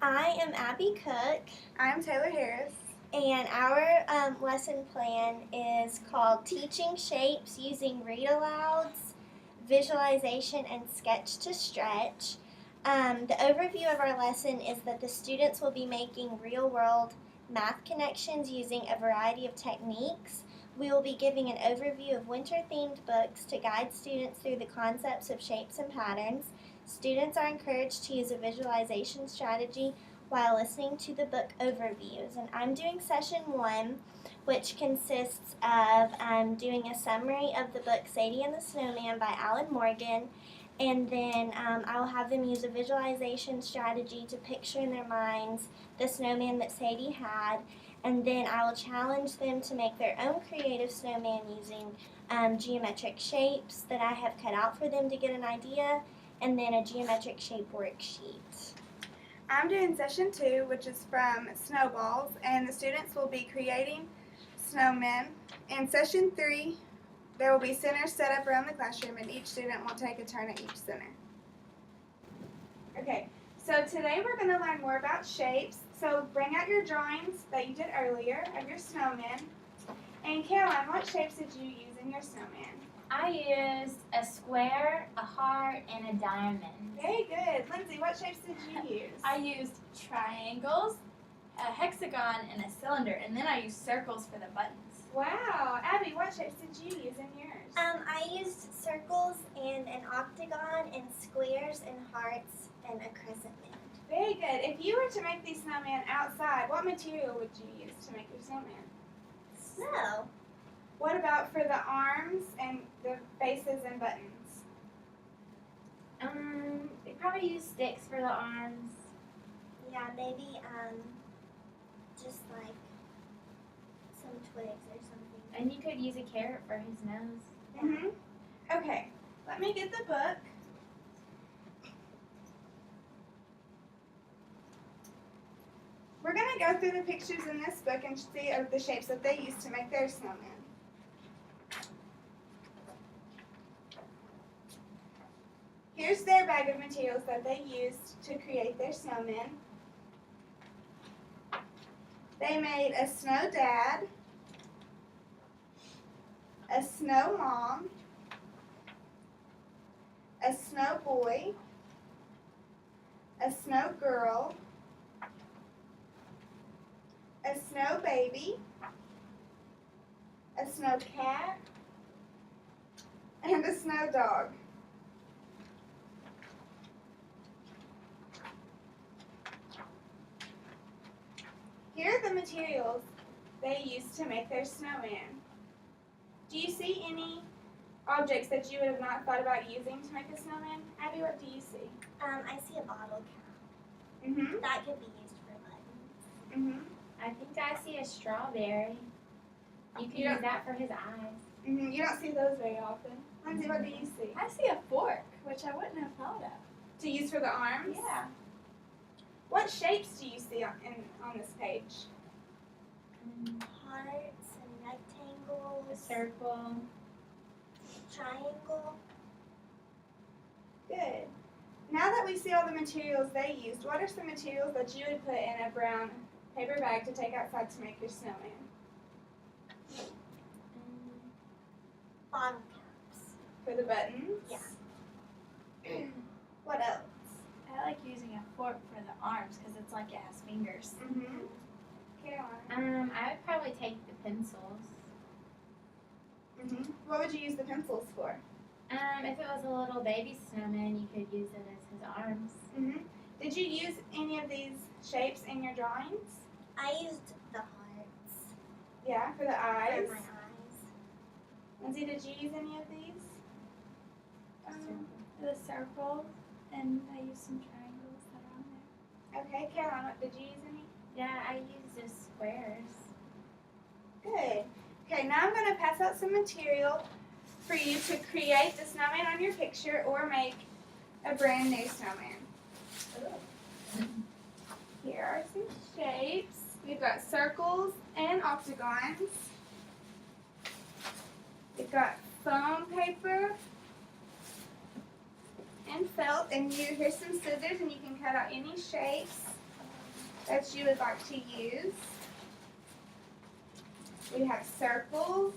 I am Abby Cook, I'm Taylor Harris. and our lesson plan is called Teaching Shapes Using Read Alouds, Visualization, and Sketch to Stretch. The overview of our lesson is that the students will be making real world math connections using a variety of techniques. We will be giving an overview of winter themed books to guide students through the concepts of shapes and patterns. Students are encouraged to use a visualization strategy while listening to the book overviews. And I'm doing session 1, which consists of doing a summary of the book Sadie and the Snowman by Alan Morgan. And then I will have them use a visualization strategy to picture in their minds the snowman that Sadie had. And then I will challenge them to make their own creative snowman using geometric shapes that I have cut out for them to get an idea, and then a geometric shape worksheet. I'm doing session 2, which is from Snowballs, and the students will be creating snowmen. In session 3, there will be centers set up around the classroom, and each student will take a turn at each center. Okay, so today we're going to learn more about shapes. So bring out your drawings that you did earlier of your snowmen. And Caroline, what shapes did you use in your snowman? I used a square, a heart, and a diamond. Very good. Lindsay, what shapes did you use? I used triangles, a hexagon, and a cylinder, and then I used circles for the buttons. Wow. Abby, what shapes did you use in yours? I used circles and an octagon and squares and hearts and a crescent moon. Very good. If you were to make these snowmen outside, what material would you use to make your snowman? Snow. What about for the arms and the bases and buttons? We probably use sticks for the arms. Yeah, maybe just like some twigs or something. And you could use a carrot for his nose. Mm-hmm. Okay, let me get the book. We're going to go through the pictures in this book and see the shapes that they used to make their snowman. Here's their bag of materials that they used to create their snowman. They made a snow dad, a snow mom, a snow boy, a snow girl, a snow baby, a snow cat, and a snow dog. Here are the materials they used to make their snowman. Do you see any objects that you would have not thought about using to make a snowman? Abby, what do you see? I see a bottle cap. Mm-hmm. That could be used for buttons. Mm-hmm. I think I see a strawberry. You could Yeah. use that for his eyes. Mm-hmm. You don't see those very often. Lindsay, what do you see? I see a fork, which I wouldn't have thought of. To use for the arms? Yeah. What shapes do you see on this page? Hearts and A rectangles, circle. triangle. Good. Now that we see all the materials they used, what are some materials that you would put in a brown paper bag to take outside to make your snowman? Bottle caps. For the buttons? Yeah. What else? I like using a fork for the arms because it's like it has fingers. Mm-hmm. Caroline? I would probably take the pencils. Mm-hmm. What would you use the pencils for? If it was a little baby snowman, you could use it as his arms. Mm-hmm. Did you use any of these shapes in your drawings? I used the hearts Yeah, for the eyes. for my eyes. Lindsay, did you use any of these? The circle, and I used some triangles that are on there. Okay, Caroline, what did you use any? Yeah, I use just squares. Good. Okay, now I'm going to pass out some material for you to create the snowman on your picture or make a brand new snowman. Here are some shapes. We've got circles and octagons. We've got foam paper and felt, and here's some scissors, and you can cut out any shapes. that you would like to use. We have circles,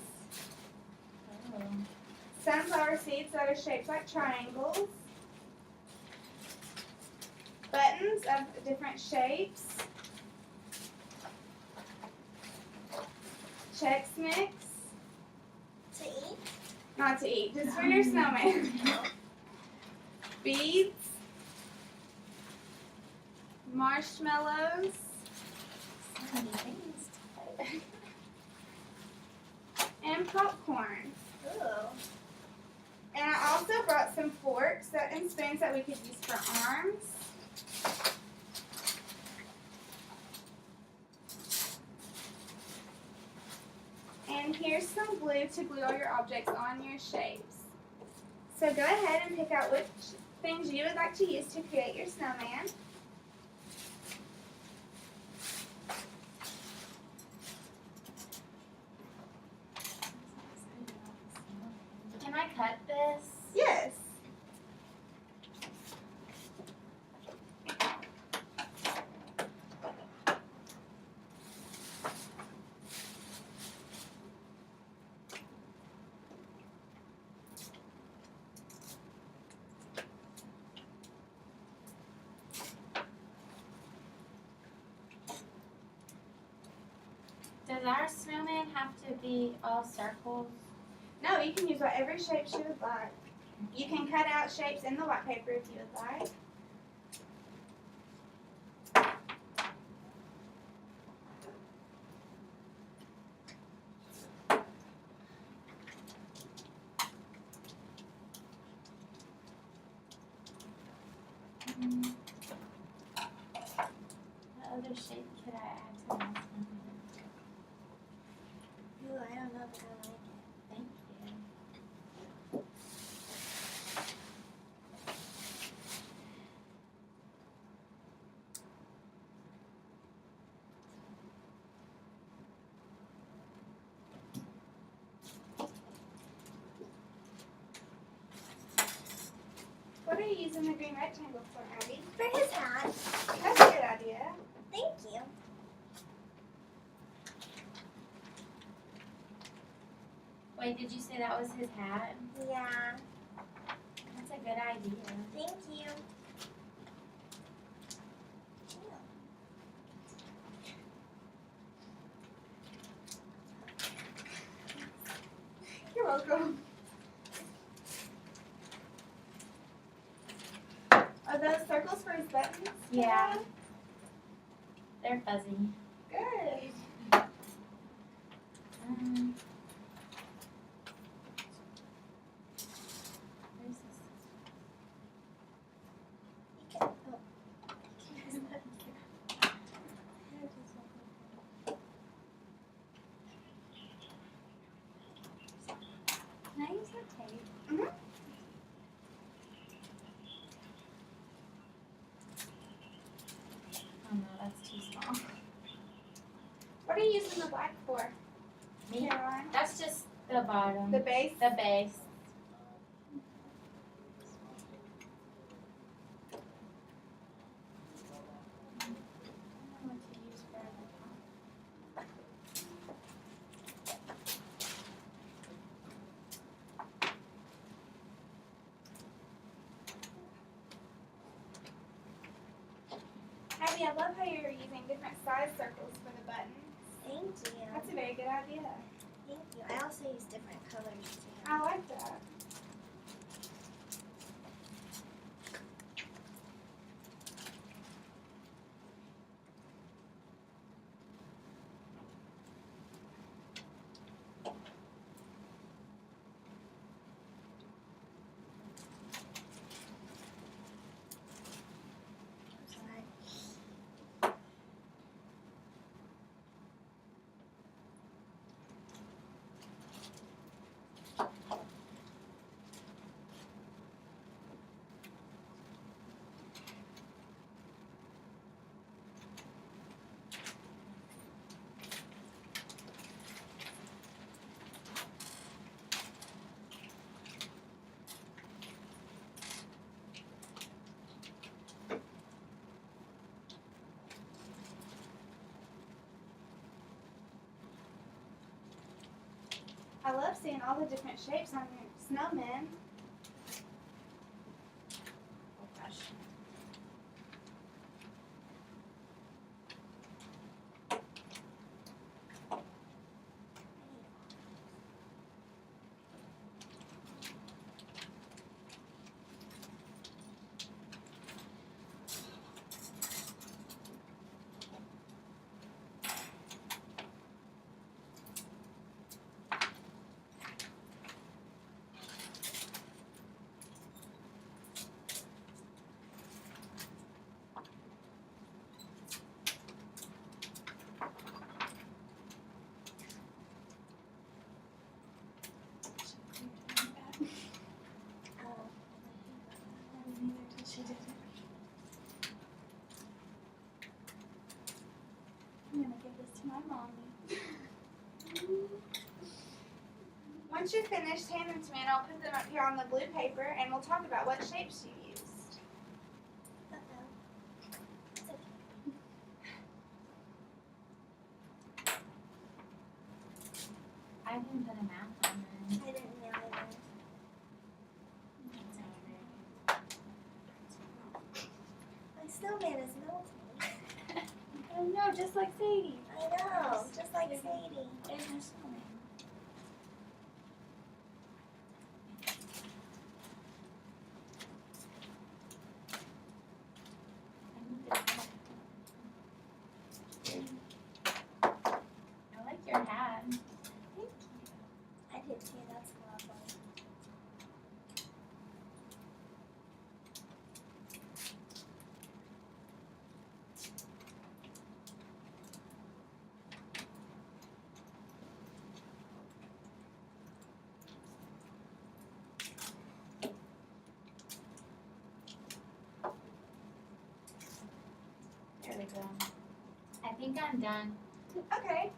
Oh. sunflower seeds that are shaped like triangles, buttons of different shapes, Chex Mix, To eat? not to eat, just for your snowman, beads, marshmallows, So many things to play. and popcorn. Ooh. And I also brought some forks and spoons that we could use for arms. And here's some glue to glue all your objects on your shapes. So go ahead and pick out which things you would like to use to create your snowman. Can I cut this? Yes. Does our snowman have to be all circles? No, you can use whatever shapes you would like. You can cut out shapes in the white paper if you would like. What other shape could I add to my snowman? Ooh, I don't know if I like it. Thank you. What are you using the green rectangle for, Abby? For his hat. That's a good idea. Thank you. Wait, did you say that was his hat? Yeah. That's a good idea. Thank you. You're welcome. Are those circles for his buttons? Yeah. They're fuzzy. Good. Where's this? You can, oh. Can I use the tape? Mhm. Oh no, that's too small. What are you using the black for, Me? Caroline? That's just the bottom. The base? The base. I don't know what to use for the top. Abby, I love how you're using different size circles for the buttons. Thank you. That's a very good idea. Thank you. I also use different colors too. I like that. I love seeing all the different shapes on your snowmen. Oh gosh. I'm gonna give this to my mommy. Once you're finished, hand them to me and I'll put them up here on the blue paper and we'll talk about what shapes you used. I didn't put a mouth on mine. I didn't know either. That's not very My snowman is melting. I know, just like Sadie. I know, just like Sadie. There's no snowman. I like your hat. Thank you. I did too. That's lovely. There we go. I think I'm done. Okay.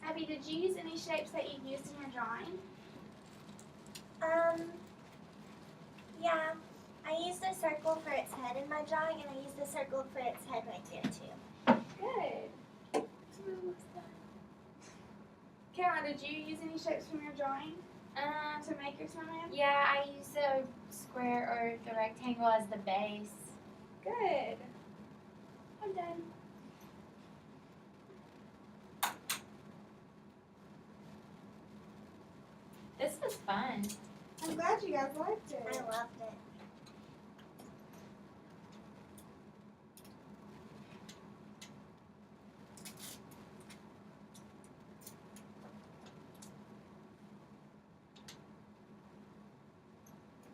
Abby, did you use any shapes that you used in your drawing? Yeah. I used a circle for its head in my drawing, and I used a circle for its head right there too. Good. Caroline, did you use any shapes from your drawing to make your snowman? Yeah, I use the square or the rectangle as the base. Good. I'm done. This was fun. I'm glad you guys liked I it. loved it.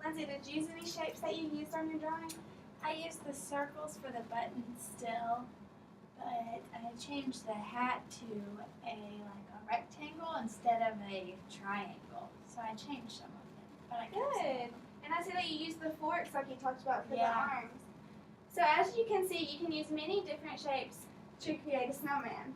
Lindsay, did you use any shapes that you used on your drawing? I used the circles for the buttons still, but I changed the hat to a rectangle instead of a triangle. So I changed some of them. But I kept some. Good. And I see that you used the forks like you talked about for the Yeah. arms. So as you can see, you can use many different shapes to create a snowman.